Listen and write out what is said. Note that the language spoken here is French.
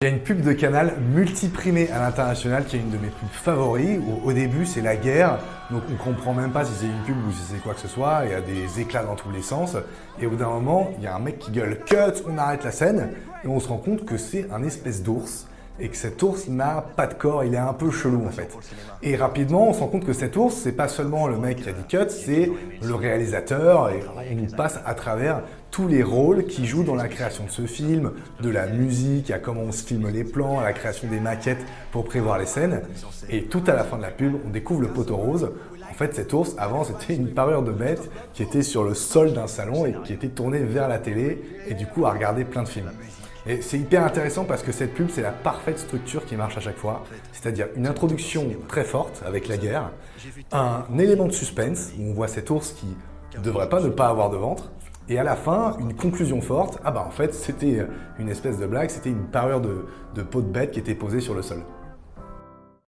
Il y a une pub de Canal multiprimée à l'international qui est une de mes pubs favoris. Au début, c'est la guerre, donc on comprend même pas si c'est une pub ou si c'est quoi que ce soit. Il y a des éclats dans tous les sens. Et au bout d'un moment, il y a un mec qui gueule "Cut", on arrête la scène et on se rend compte que c'est un espèce d'ours et que cet ours n'a pas de corps, il est un peu chelou en fait. Et rapidement, on se rend compte que cet ours, c'est pas seulement le mec qui a dit "Cut", c'est le réalisateur et on nous passe à travers tous les rôles qu'il joue dans la création de ce film, de la musique, à comment on se filme les plans, à la création des maquettes pour prévoir les scènes. Et tout à la fin de la pub, on découvre le poteau rose. En fait, cet ours, avant, c'était une parure de bête qui était sur le sol d'un salon et qui était tournée vers la télé et du coup à regarder plein de films. Et c'est hyper intéressant parce que cette pub, c'est la parfaite structure qui marche à chaque fois. C'est-à-dire une introduction très forte avec la guerre, un élément de suspense où on voit cet ours qui ne devrait pas ne pas avoir de ventre, et à la fin, une conclusion forte. Ah bah en fait, c'était une espèce de blague, c'était une parure de peau de bête qui était posée sur le sol.